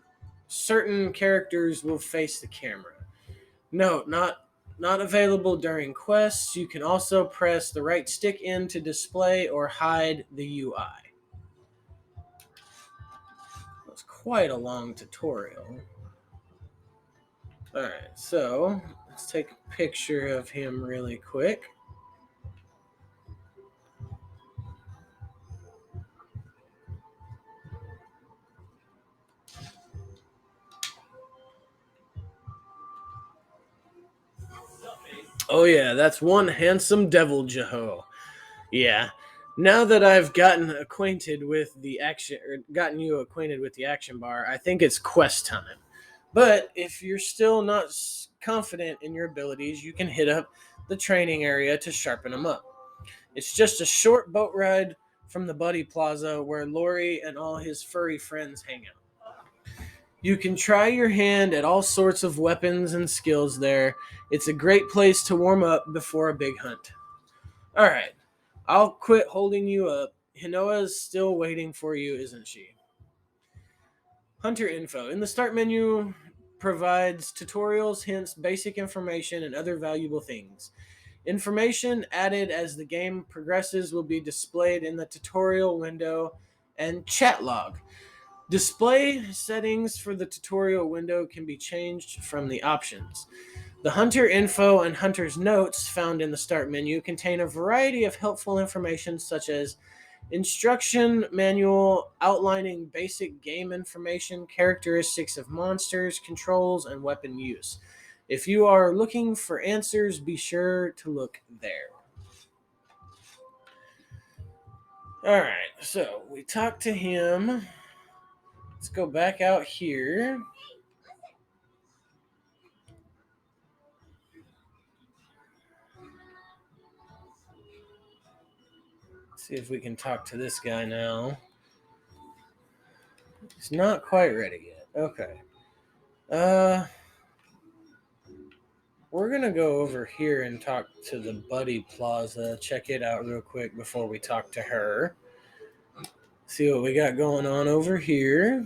S1: certain characters will face the camera. Note, not available during quests. You can also press the right stick in to display or hide the UI. That's quite a long tutorial. All right, so let's take a picture of him really quick. Oh yeah, that's one handsome devil, Jeho. Yeah. Now that I've gotten acquainted with the action, or gotten you acquainted with the action bar, I think it's quest time. But if you're still not confident in your abilities, you can hit up the training area to sharpen them up. It's just a short boat ride from the Buddy Plaza where Lori and all his furry friends hang out. You can try your hand at all sorts of weapons and skills there. It's a great place to warm up before a big hunt. All right, I'll quit holding you up. Hinoa's still waiting for you, isn't she? Hunter info. In the start menu provides tutorials, hints, basic information, and other valuable things. Information added as the game progresses will be displayed in the tutorial window and chat log. Display settings for the tutorial window can be changed from the options. The Hunter info and Hunter's notes found in the start menu contain a variety of helpful information such as instruction manual outlining basic game information, characteristics of monsters, controls, and weapon use. If you are looking for answers, be sure to look there. All right, so we talked to him. Let's go back out here. See if we can talk to this guy now. He's not quite ready yet. Okay. We're gonna go over here and talk to the Buddy Plaza. Check it out real quick before we talk to her. See what we got going on over here.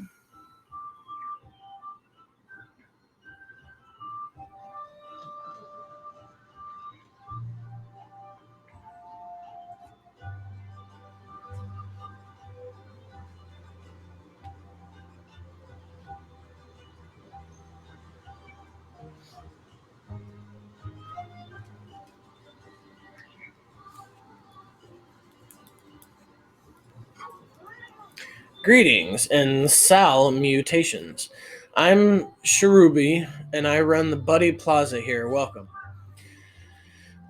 S1: Greetings and Sal Mutations. I'm Cherubi and I run the Buddy Plaza here. Welcome.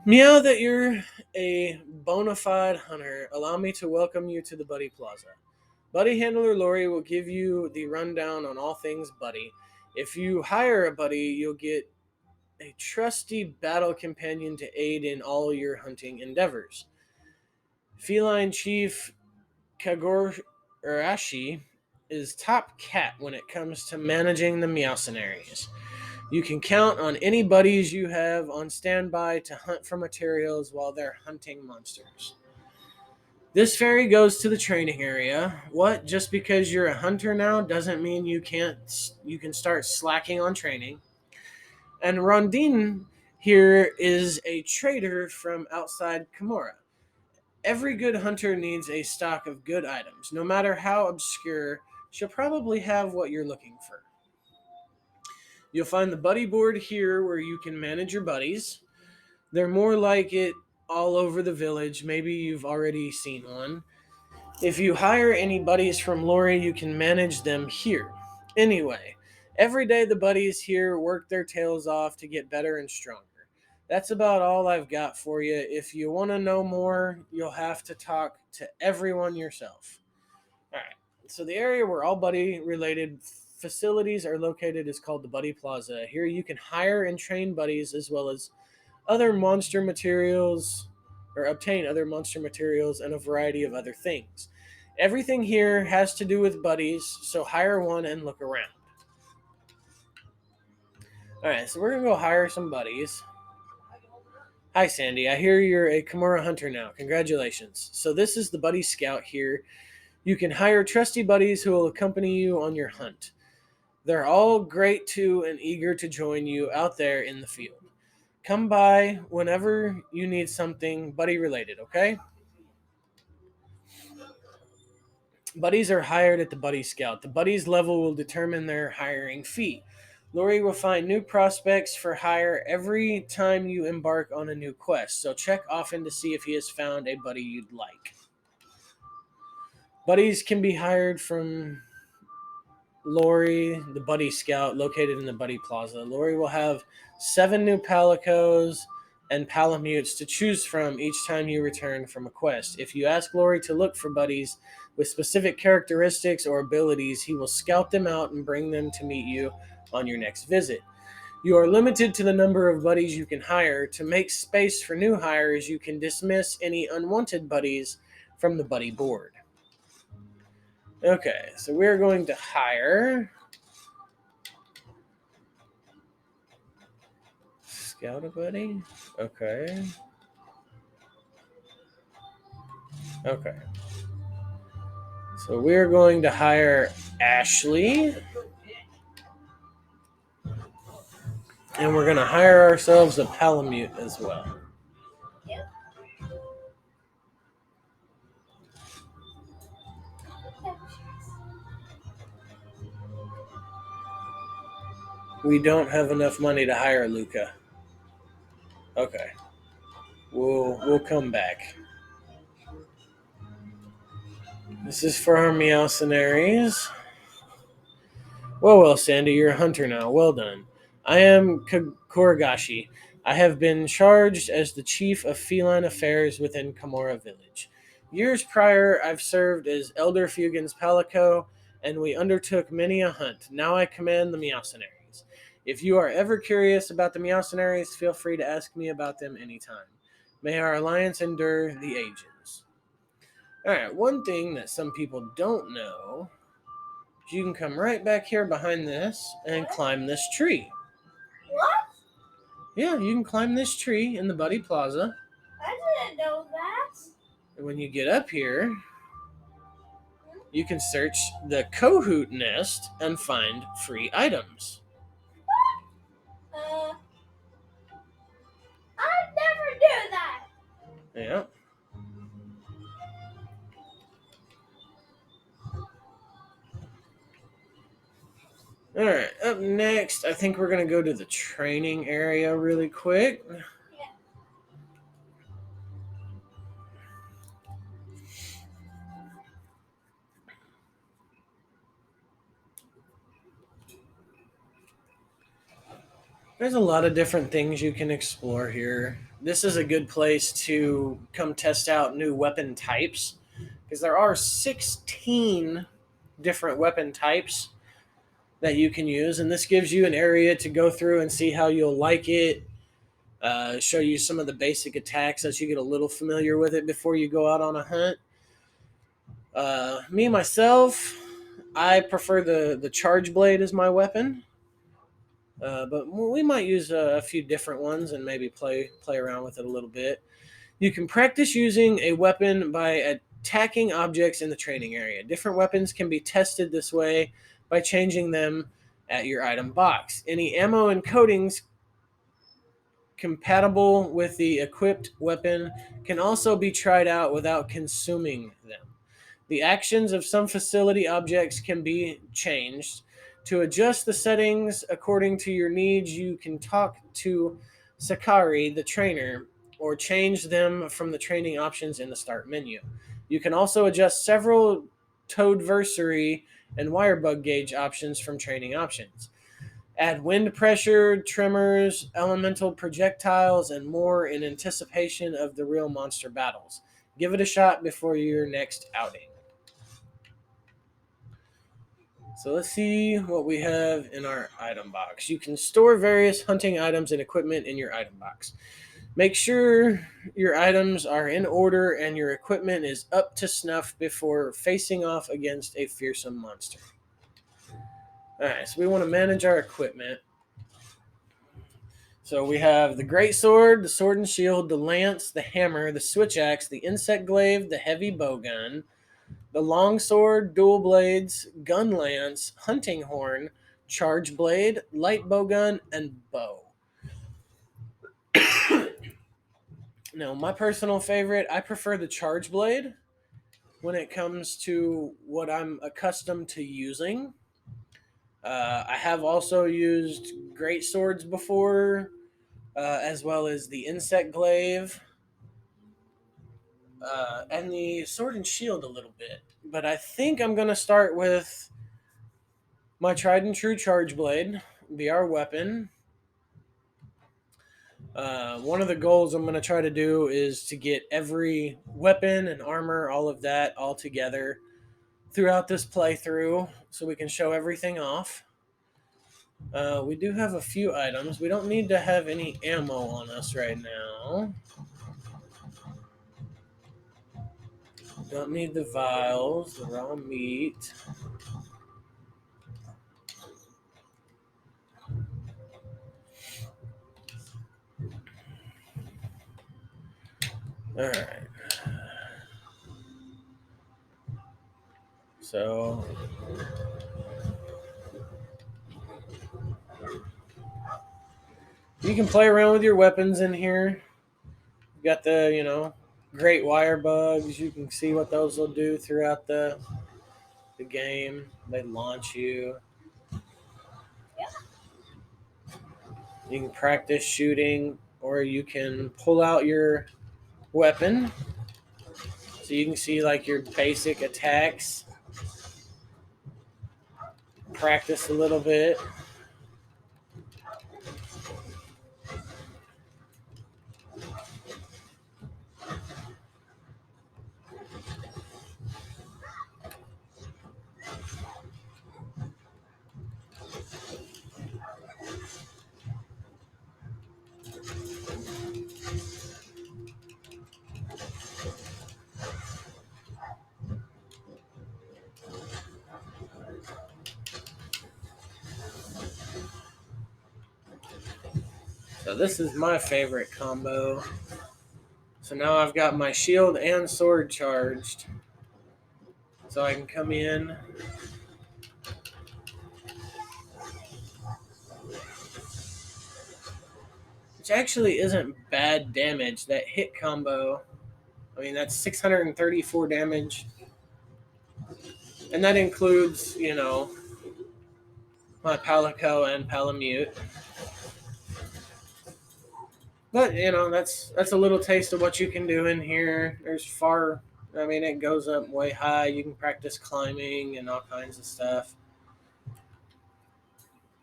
S1: Meow that you're a bona fide hunter. Allow me to welcome you to the Buddy Plaza. Buddy Handler Lori will give you the rundown on all things Buddy. If you hire a buddy, you'll get a trusty battle companion to aid in all your hunting endeavors. Feline Chief Kagurashi is top cat when it comes to managing the Meowcenaries. You can count on any buddies you have on standby to hunt for materials while they're hunting monsters. This ferry goes to the training area. What? Just because you're a hunter now doesn't mean you can start slacking on training. And Rondine here is a trader from outside Kimura. Every good hunter needs a stock of good items. No matter how obscure, she'll probably have what you're looking for. You'll find the buddy board here where you can manage your buddies. They're more like it all over the village. Maybe you've already seen one. If you hire any buddies from Lori, you can manage them here. Anyway, every day the buddies here work their tails off to get better and stronger. That's about all I've got for you. If you want to know more, you'll have to talk to everyone yourself. All right. So the area where all buddy related facilities are located is called the Buddy Plaza. Here you can hire and train buddies as well as other monster materials or obtain other monster materials and a variety of other things. Everything here has to do with buddies, so hire one and look around. All right, so we're going to go hire some buddies. Hi, Sandy. I hear you're a Kimura hunter now. Congratulations. So this is the Buddy Scout here. You can hire trusty buddies who will accompany you on your hunt. They're all great too and eager to join you out there in the field. Come by whenever you need something buddy related, okay? Buddies are hired at the Buddy Scout. The buddies level will determine their hiring fee. Lori will find new prospects for hire every time you embark on a new quest, so check often to see if he has found a buddy you'd like. Buddies can be hired from Lori, the Buddy Scout, located in the Buddy Plaza. Lori will have 7 new Palicos and Palamutes to choose from each time you return from a quest. If you ask Lori to look for buddies with specific characteristics or abilities, he will scout them out and bring them to meet you on your next visit. You are limited to the number of buddies you can hire. To make space for new hires, you can dismiss any unwanted buddies from the buddy board. Okay, so we're going to hire Scout a buddy. Okay. Okay. So we're going to hire Ashley. And we're going to hire ourselves a Palamute as well. We don't have enough money to hire Luca. Okay. We'll come back. This is for our Meowcenaries. Well, Sandy, you're a hunter now. Well done. I am Kuragashi. I have been charged as the chief of feline affairs within Kamora Village. Years prior, I've served as Elder Fugin's Palico, and we undertook many a hunt. Now I command the Meowcenaries. If you are ever curious about the Meowcenaries, feel free to ask me about them anytime. May our alliance endure the ages. Alright, one thing that some people don't know is you can come right back here behind this and climb this tree.
S3: What?
S1: Yeah, you can climb this tree in the Buddy Plaza.
S3: I didn't know that.
S1: And when you get up here, you can search the Kohoot nest and find free items.
S3: I'd never do that.
S1: Yeah. All right, up next, I think we're going to go to the training area really quick. There's a lot of different things you can explore here. This is a good place to come test out new weapon types because there are 16 different weapon types that you can use, and this gives you an area to go through and see how you'll like it, show you some of the basic attacks as you get a little familiar with it before you go out on a hunt. Me, myself, I prefer the Charge Blade as my weapon. But we might use a few different ones and maybe play around with it a little bit. You can practice using a weapon by attacking objects in the training area. Different weapons can be tested this way by changing them at your item box. Any ammo and coatings compatible with the equipped weapon can also be tried out without consuming them. The actions of some facility objects can be changed. To adjust the settings according to your needs, you can talk to Sakari, the trainer, or change them from the training options in the start menu. You can also adjust several Toadversary and wire bug gauge options from training options. Add wind pressure, tremors, elemental projectiles, and more in anticipation of the real monster battles. Give it a shot before your next outing. So let's see what we have in our item box. You can store various hunting items and equipment in your item box. Make sure your items are in order and your equipment is up to snuff before facing off against a fearsome monster. Alright, so we want to manage our equipment. So we have the greatsword, the sword and shield, the lance, the hammer, the switch axe, the insect glaive, the heavy bowgun, the longsword, dual blades, gun lance, hunting horn, charge blade, light bowgun, and bow. Now, my personal favorite, I prefer the charge blade when it comes to what I'm accustomed to using. I have also used great swords before, as well as the insect glaive, and the sword and shield a little bit. But I think I'm going to start with my tried and true charge blade, be our weapon. One of the goals I'm going to try to do is to get every weapon and armor, all of that, all together throughout this playthrough so we can show everything off. We do have a few items. We don't need to have any ammo on us right now. Don't need the vials, the raw meat. All right. So you can play around with your weapons in here. You got the, great wire bugs. You can see what those will do throughout the game. They launch you. You can practice shooting, or you can pull out your weapon so you can see like your basic attacks. Practice a little bit. So this is my favorite combo. So now I've got my shield and sword charged. So I can come in. Which actually isn't bad damage. That hit combo, I mean, that's 634 damage. And that includes, my Palico and Palamute. But, that's a little taste of what you can do in here. It goes up way high. You can practice climbing and all kinds of stuff.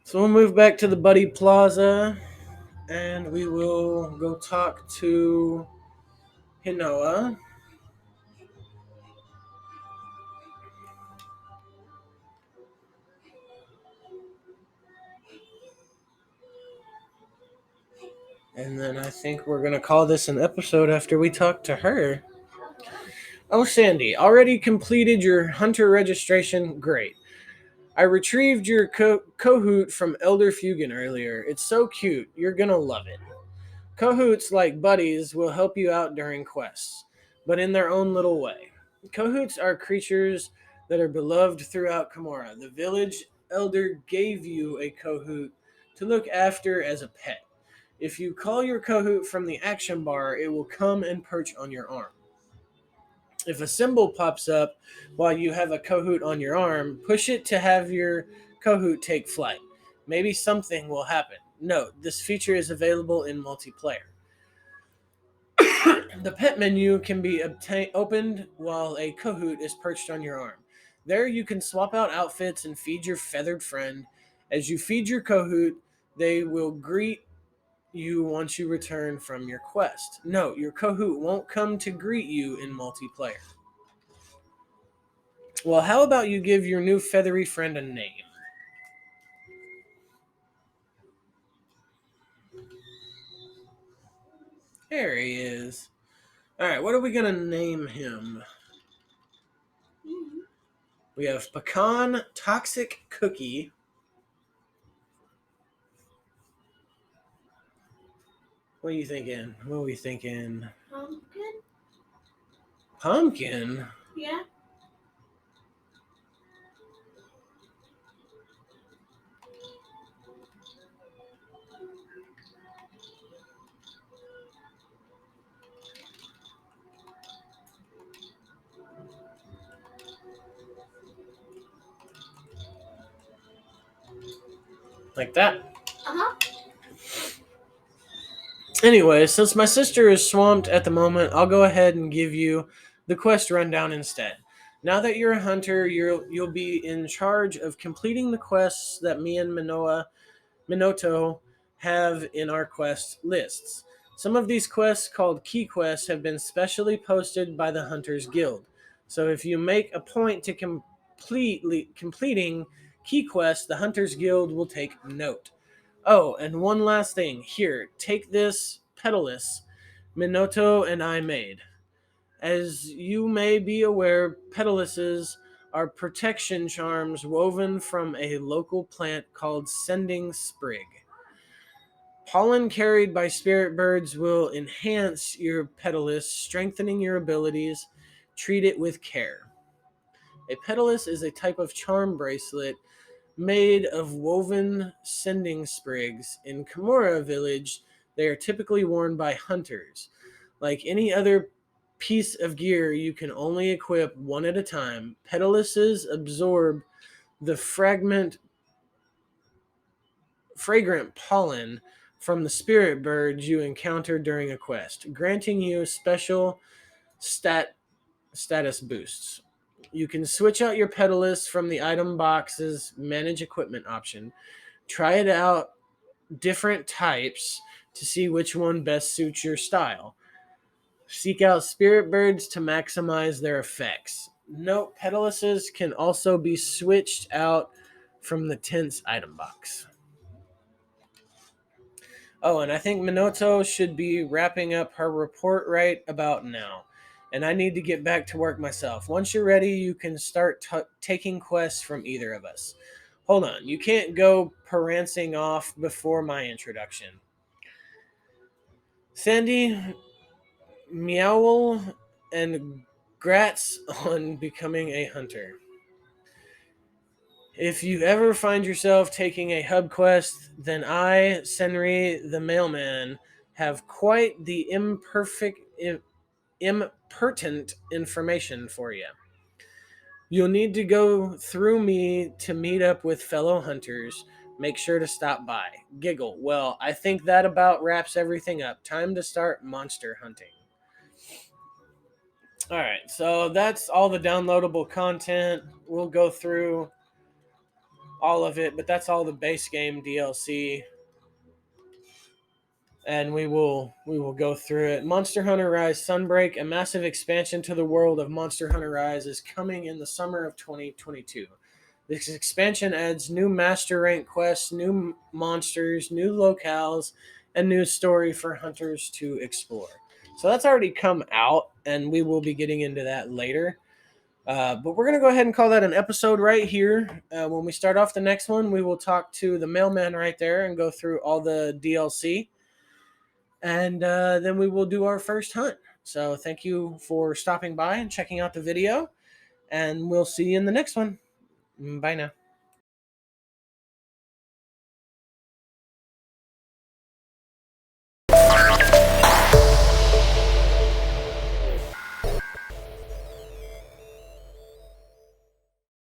S1: So we'll move back to the Buddy Plaza, and we will go talk to Hinoa. And then I think we're going to call this an episode after we talk to her. Oh, Sandy, already completed your hunter registration? Great. I retrieved your Kahoot from Elder Fugan earlier. It's so cute. You're going to love it. Kahoots, like buddies, will help you out during quests, but in their own little way. Kahoots are creatures that are beloved throughout Kamora. The village elder gave you a Kahoot to look after as a pet. If you call your Kahoot from the action bar, it will come and perch on your arm. If a symbol pops up while you have a Kahoot on your arm, push it to have your Kahoot take flight. Maybe something will happen. Note, this feature is available in multiplayer. The pet menu can be opened while a Kahoot is perched on your arm. There you can swap out outfits and feed your feathered friend. As you feed your Kahoot, they will greet you once you return from your quest. Note, your Kahoot won't come to greet you in multiplayer. Well, how about you give your new feathery friend a name? There he is. All right, what are we going to name him? We have Pecan Toxic Cookie. What are you thinking? What are we thinking?
S3: Pumpkin?
S1: Pumpkin?
S3: Yeah.
S1: like that.
S3: Uh-huh.
S1: Anyway, since my sister is swamped at the moment, I'll go ahead and give you the quest rundown instead. Now that you're a hunter, you'll be in charge of completing the quests that me and Minoto have in our quest lists. Some of these quests, called key quests, have been specially posted by the Hunters Guild. So if you make a point to completing key quests, the Hunters Guild will take note. Oh, and one last thing. Here, take this Petalus Minoto and I made. As you may be aware, Petaluses are protection charms woven from a local plant called Sending Sprig. Pollen carried by spirit birds will enhance your Petalus, strengthening your abilities. Treat it with care. A Petalus is a type of charm bracelet made of woven sending sprigs. In Kimura Village, they are typically worn by hunters. Like any other piece of gear, you can only equip one at a time. Petaluses absorb the fragrant pollen from the spirit birds you encounter during a quest, granting you special status boosts. You can switch out your Petalus from the item box's manage equipment option. Try it out different types to see which one best suits your style. Seek out spirit birds to maximize their effects. Note, Petaluses can also be switched out from the tent's item box. Oh, and I think Minoto should be wrapping up her report right about now. And I need to get back to work myself. Once you're ready, you can start taking quests from either of us. Hold on, you can't go prancing off before my introduction. Sandy, Meowl, and Grats on becoming a hunter. If you ever find yourself taking a hub quest, then I, Senri the mailman, have quite the impertinent information for you. You'll need to go through me to meet up with fellow hunters. Make sure to stop by. Giggle. Well, I think that about wraps everything up. Time to start monster hunting. Alright, so that's all the downloadable content. We'll go through all of it, but that's all the base game DLC. And we will go through it. Monster Hunter Rise Sunbreak, a massive expansion to the world of Monster Hunter Rise, is coming in the summer of 2022. This expansion adds new master rank quests, new monsters, new locales, and new story for hunters to explore. So that's already come out, and we will be getting into that later. But we're going to go ahead and call that an episode right here. When we start off the next one, we will talk to the mailman right there and go through all the DLC. And then we will do our first hunt. So thank you for stopping by and checking out the video. And we'll see you in the next one. Bye now.